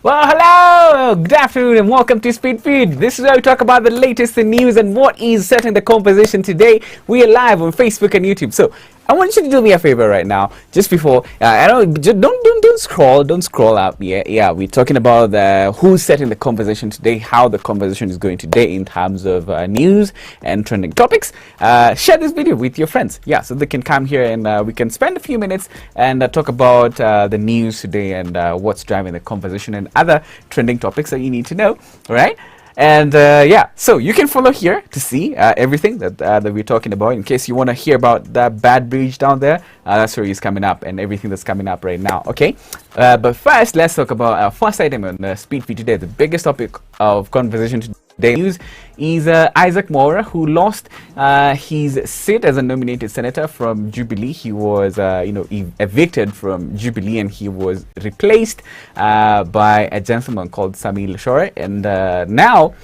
Well, hello, good afternoon, and welcome to Speed Feed. This is where we talk about the latest in news and what is setting the conversation today. We are live on Facebook and YouTube. So I want you to do me a favor right now, just before. I don't scroll up. Yeah. We're talking about who's setting the conversation today, how the conversation is going today in terms of news and trending topics. Share this video with your friends, so they can come here and we can spend a few minutes and talk about the news today and what's driving the conversation and other trending topics that you need to know. All right. And so you can follow here to see everything that we're talking about. In case you want to hear about that bad bridge down there, that's where it's coming up and everything that's coming up right now. Okay, but first let's talk about our first item on the Speed Feed today. The biggest topic of conversation today news is Isaac Mwaura, who lost his seat as a nominated senator from Jubilee. He was evicted from Jubilee and he was replaced by a gentleman called Samil, and now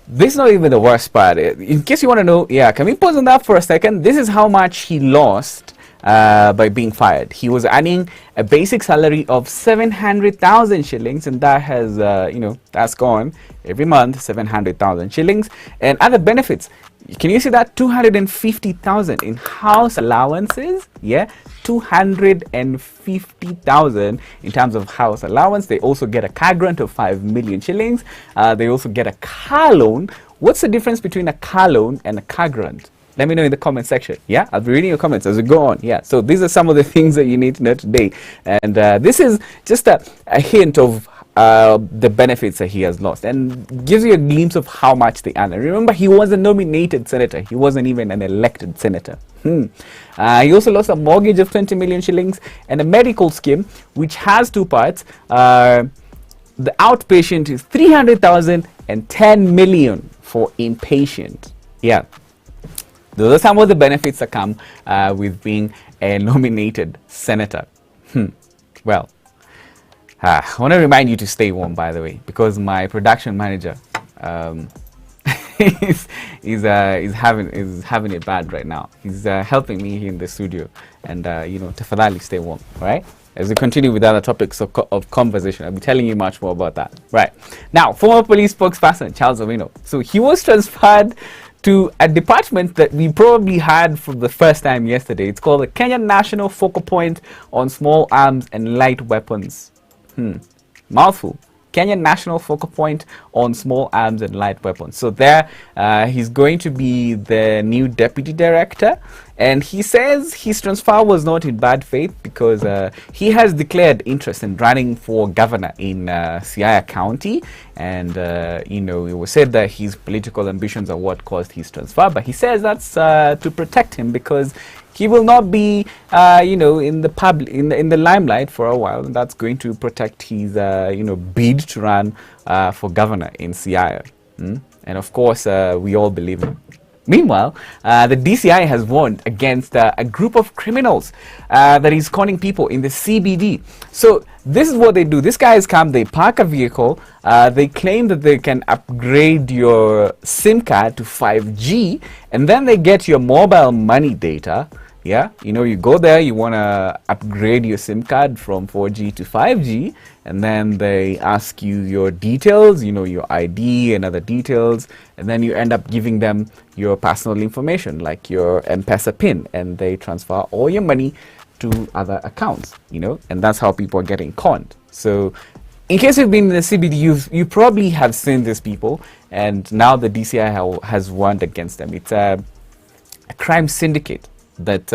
this is not even the worst part. In case you want to know, can we pause on that for a second? This is how much he lost by being fired. He was earning a basic salary of 700,000 shillings, and that has that's gone every month, 700,000 shillings, and other benefits. Can you see that? 250,000 in house allowances. 250,000 in terms of house allowance. They also get a car grant of 5 million shillings. They also get a car loan. What's the difference between a car loan and a car grant? Let me know in the comment section. I'll be reading your comments as we go on. So these are some of the things that you need to know today. And this is just a hint of the benefits that he has lost and gives you a glimpse of how much they earn. And remember, he was a nominated senator. He wasn't even an elected senator. He also lost a mortgage of 20 million shillings and a medical scheme, which has two parts. The outpatient is 300,000 and 10 million for inpatient. Those are some of the benefits that come with being a nominated senator. Well, I want to remind you to stay warm, by the way, because my production manager is having it bad right now. He's helping me here in the studio, and tafadhali stay warm, all right? As we continue with other topics of conversation, I'll be telling you much more about that. Right now, former police spokesperson Charles Owino. So he was transferred to a department that we probably had for the first time yesterday. It's called the Kenyan National Focal Point on Small Arms and Light Weapons. Mouthful. Kenyan National Focal Point on Small Arms and Light Weapons. So there, he's going to be the new deputy director, and he says his transfer was not in bad faith because he has declared interest in running for governor in Siaya County, and it was said that his political ambitions are what caused his transfer, but he says that's to protect him because he will not be, in the in the limelight for a while, and that's going to protect his, bid to run for governor in Siaya. And of course, we all believe him. Meanwhile, the DCI has warned against a group of criminals that is conning people in the CBD. So this is what they do. These guys come, they park a vehicle, they claim that they can upgrade your SIM card to 5G, and then they get your mobile money data. You go there, you want to upgrade your SIM card from 4G to 5G, and then they ask you your details, your ID and other details, and then you end up giving them your personal information like your M-Pesa PIN, and they transfer all your money to other accounts, and that's how people are getting conned. So in case you've been in the CBD, you probably have seen these people, and now the DCI has warned against them. It's a crime syndicate that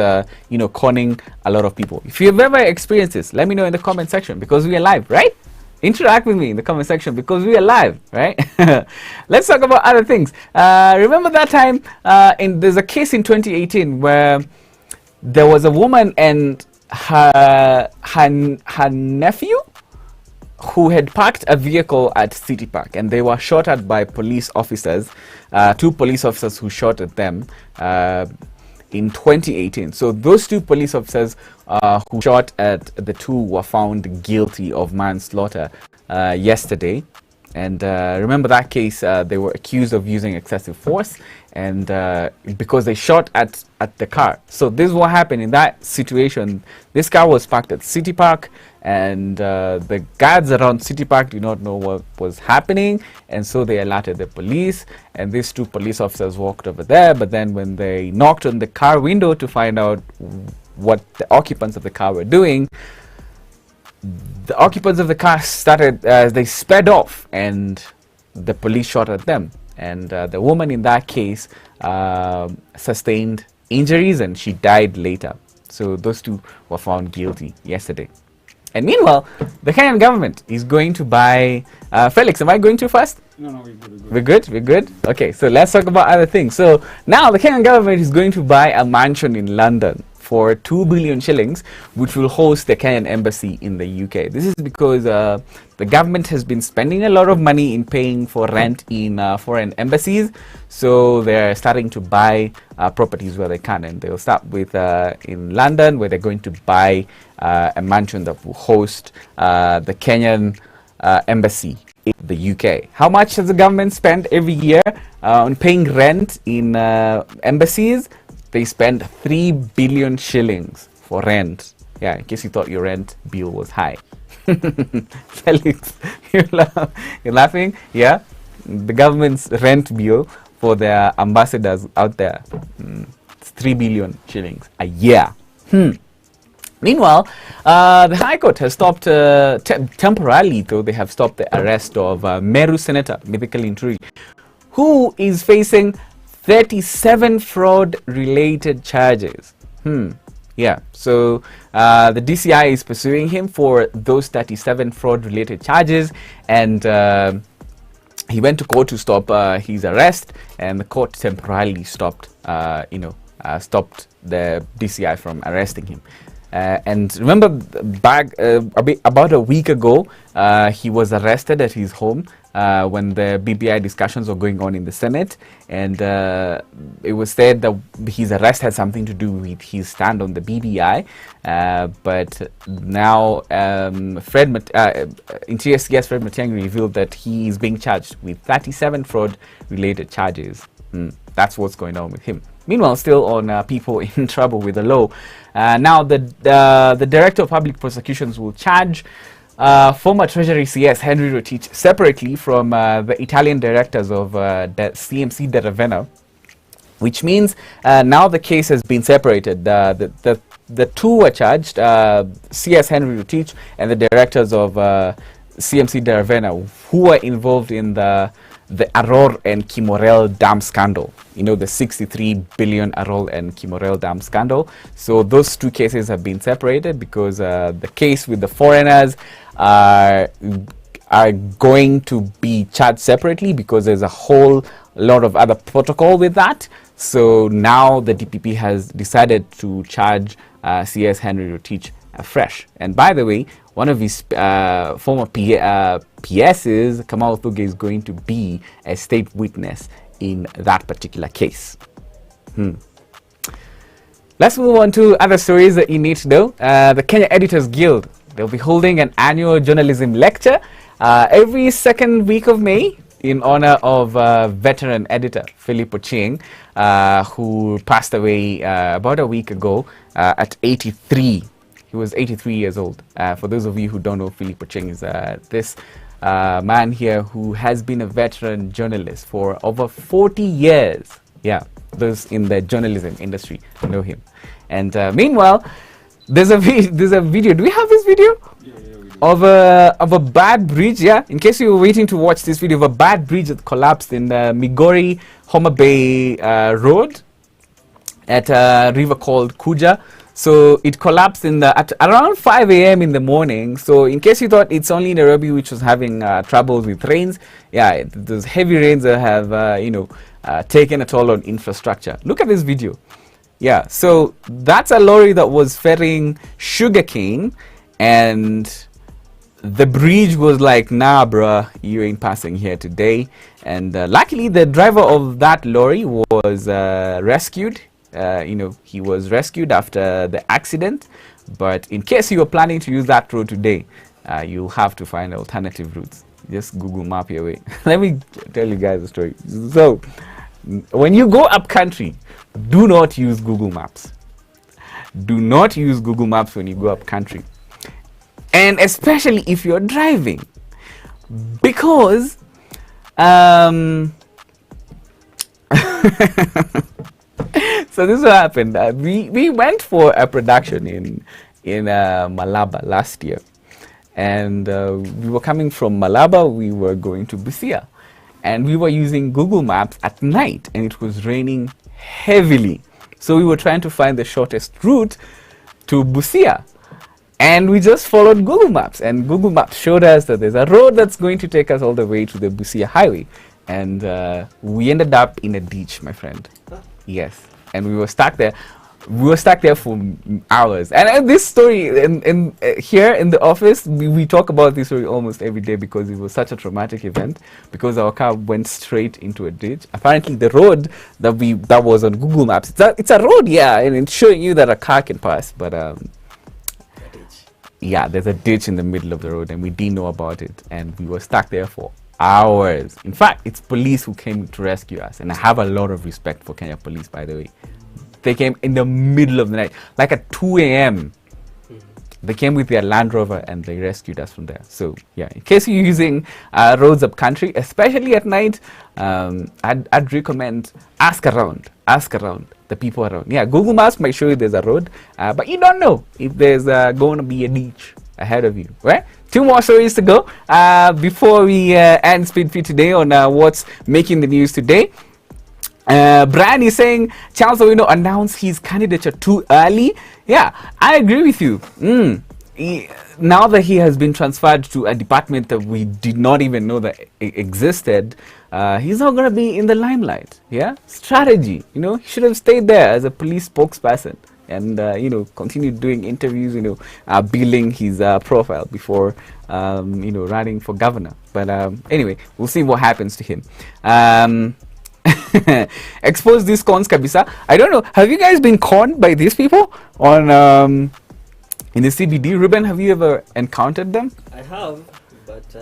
conning a lot of people. If you've ever experienced this, let me know in the comment section, because we are live, right? Interact with me in the comment section because we are live, right? Let's talk about other things. Remember that time there's a case in 2018 where there was a woman and her nephew who had parked a vehicle at City Park, and they were shot at by police officers, two police officers who shot at them in 2018. So those two police officers who shot at the two were found guilty of manslaughter yesterday. And remember that case, they were accused of using excessive force, and because they shot at the car. So this is what happened in that situation. This car was parked at City Park, and the guards around City Park did not know what was happening, and so they alerted the police, and these two police officers walked over there, but then when they knocked on the car window to find out what the occupants of the car were doing, the occupants of the car started, they sped off, and the police shot at them, and the woman in that case sustained injuries and she died later. So those two were found guilty yesterday. And meanwhile, the Kenyan government is going to buy... Felix, am I going too fast? No, we're good. We're good? Okay, so let's talk about other things. So now the Kenyan government is going to buy a mansion in London for 2 billion shillings, which will host the Kenyan embassy in the UK. This is because the government has been spending a lot of money in paying for rent in foreign embassies. So they're starting to buy properties where they can. And they'll start with in London, where they're going to buy a mansion that will host the Kenyan embassy in the UK. How much does the government spend every year on paying rent in embassies? They spend 3 billion shillings for rent. Yeah, in case you thought your rent bill was high. Felix, you're laughing? Yeah? The government's rent bill for their ambassadors out there, it's 3 billion shillings a year. Meanwhile, the High Court has stopped, temporarily though, they have stopped the arrest of Meru Senator Mithika Linturi, who is facing 37 fraud-related charges. Yeah, so the DCI is pursuing him for those 37 fraud-related charges, and he went to court to stop his arrest, and the court temporarily stopped, stopped the DCI from arresting him. And remember, back about a week ago, he was arrested at his home when the BBI discussions were going on in the Senate, and it was said that his arrest had something to do with his stand on the BBI. But now, Interior CS Fred Matiang'i revealed that he is being charged with 37 fraud-related charges. That's what's going on with him. Meanwhile, still on people in trouble with the law. Now, the Director of Public Prosecutions will charge former Treasury CS Henry Rotich separately from the Italian directors of the CMC de Ravenna, which means now the case has been separated. The two were charged, CS Henry Rotich and the directors of CMC de Ravenna, who were involved in the Aror and Kimorel dam scandal. You know, the 63 billion Aror and Kimorel dam scandal. So those two cases have been separated because the case with the foreigners are going to be charged separately because there's a whole lot of other protocol with that. So now the DPP has decided to charge CS Henry Rotich afresh. And by the way, one of his former PSs, Kamal Thuge, is going to be a state witness in that particular case. Let's move on to other stories that you need to know. The Kenya Editors Guild, they'll be holding an annual journalism lecture every second week of May in honor of veteran editor Philip Ochieng, who passed away about a week ago at 83. He was 83 years old. For those of you who don't know, Philip Ochieng is this man here who has been a veteran journalist for over 40 years. Yeah, those in the journalism industry know him. And meanwhile, there's a video. Do we have this video? Yeah, of a bad bridge? Yeah, in case you were waiting to watch this video, of a bad bridge that collapsed in the Migori Homa Bay Road at a river called Kuja. So it collapsed at around 5 a.m. in the morning. So in case you thought it's only Nairobi which was having troubles with rains, yeah, those heavy rains that have taken a toll on infrastructure. Look at this video. Yeah, so that's a lorry that was ferrying sugarcane, and the bridge was like, nah, bruh, you ain't passing here today. And luckily, the driver of that lorry was rescued. He was rescued after the accident. But in case you were planning to use that road today, you'll have to find alternative routes. Just Google map your way. Let me tell you guys a story. So, when you go up country, do not use Google Maps. Do not use Google Maps when you go up country. and especially if you're driving, because so this is what happened. We went for a production in Malaba last year, and we were coming from Malaba. We were going to Busia, and we were using Google Maps at night, and it was raining heavily. So we were trying to find the shortest route to Busia, and we just followed Google Maps, and Google Maps showed us that there's a road that's going to take us all the way to the Busia highway, and we ended up in a ditch, my friend. Yes, and we were stuck there. We were stuck there for hours. And this story, here in the office, we talk about this story almost every day because it was such a traumatic event, because our car went straight into a ditch. Apparently the road that was on Google Maps, it's a road, yeah, and it's showing you that a car can pass, but yeah, there's a ditch in the middle of the road, and we didn't know about it, and we were stuck there for hours. In fact, it's police who came to rescue us, and I have a lot of respect for Kenya police, by the way. They came in the middle of the night, like at 2 a.m. They came with their Land Rover and they rescued us from there. So yeah, in case you're using roads up country, especially at night, I'd recommend ask around the people around. Yeah, Google Maps might show you there's a road, but you don't know if there's going to be a ditch ahead of you, right? 2 more stories to go before we end Speed Feed today on what's making the news today. Brian is saying Chancellor announced his candidature too early. Yeah, I agree with you. Now that he has been transferred to a department that we did not even know that existed, he's not going to be in the limelight. Yeah, strategy. He should have stayed there as a police spokesperson and continued doing interviews. Building his profile before running for governor. But anyway, we'll see what happens to him. Expose these cons, kabisa. I don't know. Have you guys been conned by these people on in the CBD? Ruben, have you ever encountered them? I have, but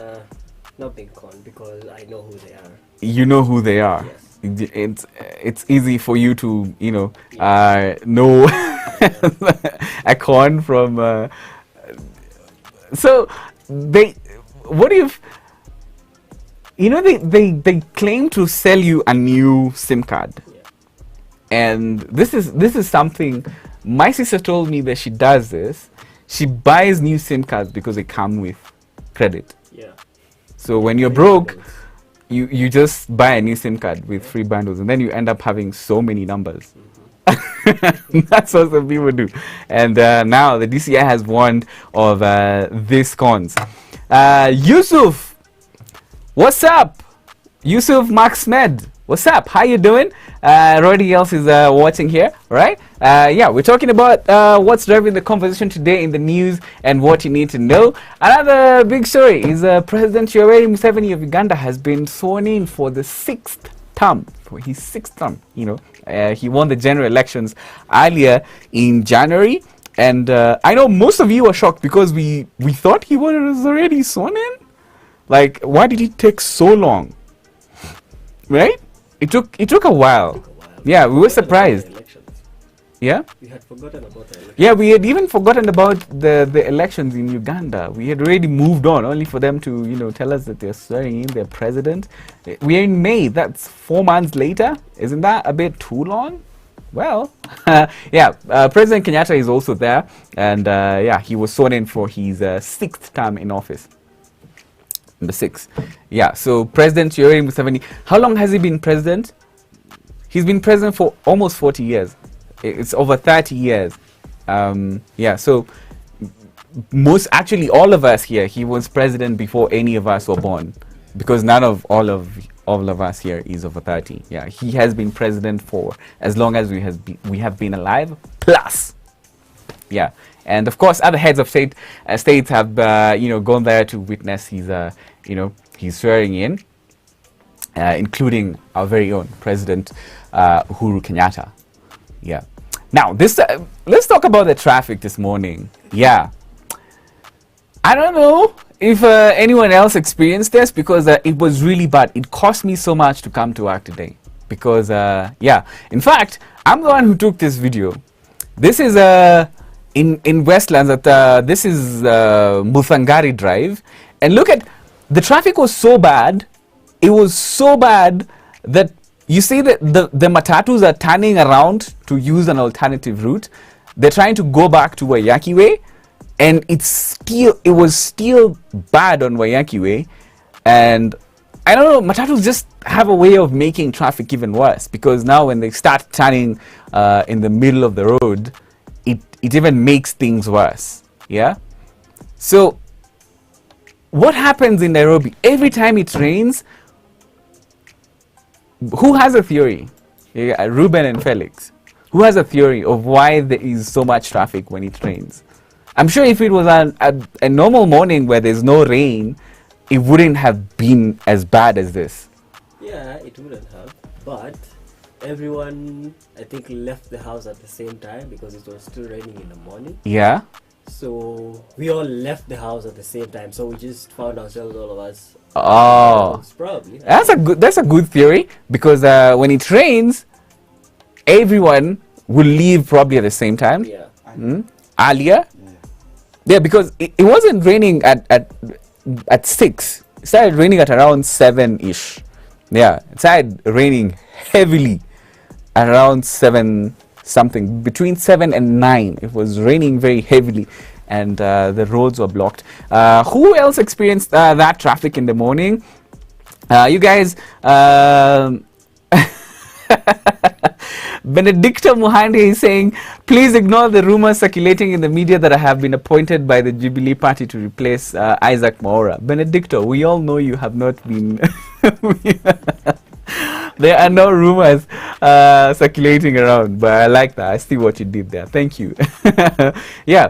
not been conned because I know who they are. You know who they are. Yes. It's easy for you to know a con from. So they. What if? They claim to sell you a new SIM card. Yeah. And this is something my sister told me that she does this. She buys new SIM cards because they come with credit. Yeah. So when you're broke, you just buy a new SIM card with free bundles, and then you end up having so many numbers. Mm-hmm. That's what some people do. And now the DCI has warned of these cons. Yusuf, what's up? Yusuf Max Med, what's up? How you doing? Everybody else is watching here, right? Yeah, we're talking about what's driving the conversation today in the news and what you need to know. Another big story is President Yoweri Museveni of Uganda has been sworn in for the 6th term, for his 6th term. He won the general elections earlier in January, and I know most of you are shocked because we thought he was already sworn in. Like, why did it take so long? Right? It took a while. Yeah, we were surprised. Yeah? We had forgotten about the elections. Yeah, we had even forgotten about the elections in Uganda. We had already moved on, only for them to, tell us that they're swearing in their president. We're in May. That's 4 months later. Isn't that a bit too long? Well, yeah, President Kenyatta is also there. And, yeah, he was sworn in for his 6th term in office. Number 6. Yeah, so President Yoweri Museveni, how long has he been president? He's been president for almost 40 years. It's over 30 years. Yeah, so all of us here, he was president before any of us were born, because none of all of us here is over 30. Yeah, he has been president for as long as we have been alive, plus. Yeah, and of course, other heads of states have gone there to witness his he's swearing in, including our very own President Uhuru Kenyatta. Yeah. Now let's talk about the traffic this morning. Yeah. I don't know if anyone else experienced this, because it was really bad. It cost me so much to come to work today because yeah. In fact, I'm the one who took this video. This is in Westlands at this is Muthangari Drive, and look at the traffic was so bad. It was so bad that you see that the matatus are turning around to use an alternative route. They're trying to go back to Waiyaki Way, and it was still bad on Waiyaki Way. And I don't know, matatus just have a way of making traffic even worse, because now when they start turning in the middle of the road, it even makes things worse. Yeah. So what happens in Nairobi every time it rains? Who has a theory? Yeah, Ruben and Felix. Who has a theory of why there is so much traffic when it rains? I'm sure if it was a normal morning where there's no rain, it wouldn't have been as bad as this. Yeah, it wouldn't have. But everyone, I think, left the house at the same time because it was still raining in the morning. Yeah. So we all left the house at the same time. So we just found ourselves, all of us. Oh, probably. that's a good theory, because when it rains, everyone will leave probably at the same time. Yeah. Earlier. Yeah, because it wasn't raining at 6. It started raining at around 7-ish. Yeah, it started raining heavily at around 7 something, between 7 and 9. It was raining very heavily, and the roads were blocked. Who else experienced that traffic in the morning? You guys. Benedicto Muhandi is saying, please ignore the rumors circulating in the media that I have been appointed by the Jubilee party to replace Isaac Mwaura. Benedicto, we all know you have not been. There are no rumors circulating around, but I like that. I see what you did there. Thank you. Yeah.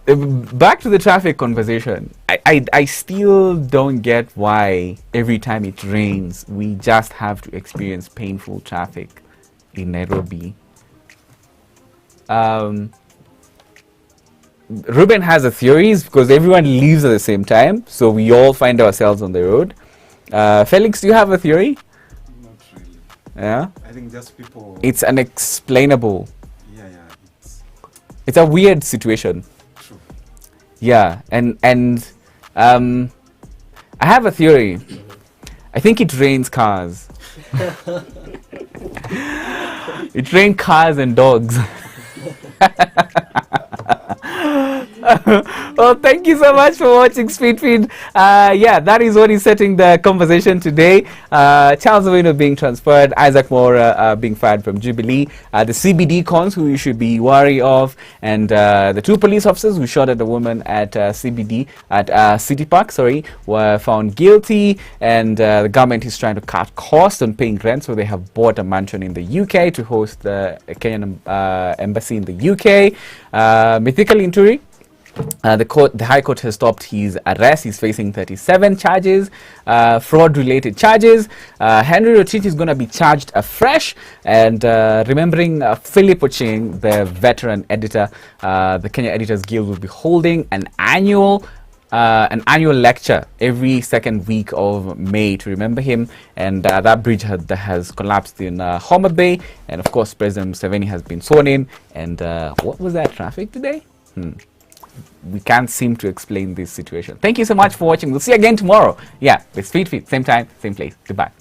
Back to the traffic conversation. I still don't get why every time it rains, we just have to experience painful traffic in Nairobi. Ruben has a theory because everyone leaves at the same time, so we all find ourselves on the road. Felix, do you have a theory? Not really. Yeah? I think just people... It's unexplainable. Yeah. It's a weird situation. True. Yeah, and I have a theory. I think it rains cars. It rains cars and dogs. Well, thank you so much for watching Speed Feed. Yeah, that is what is setting the conversation today. Charles Owino being transferred, Isaac Mwaura being fired from Jubilee, the CBD cons who you should be wary of, and the 2 police officers who shot at a woman at CBD, at City Park, were found guilty, and the government is trying to cut costs on paying rent, so they have bought a mansion in the UK to host the Kenyan embassy in the UK. Mythical Inturi, the High Court has stopped his arrest. He's facing 37 charges, fraud-related charges. Henry Rotich is going to be charged afresh. And remembering Philip Ocheng, the veteran editor, the Kenya Editors Guild will be holding an annual lecture every second week of May to remember him. And that bridge has collapsed in Homa Bay. And of course, President Museveni has been sworn in. And what was that traffic today? We can't seem to explain this situation. Thank you so much for watching. We'll see you again tomorrow. Yeah, with Speed Feed, same time, same place. Goodbye.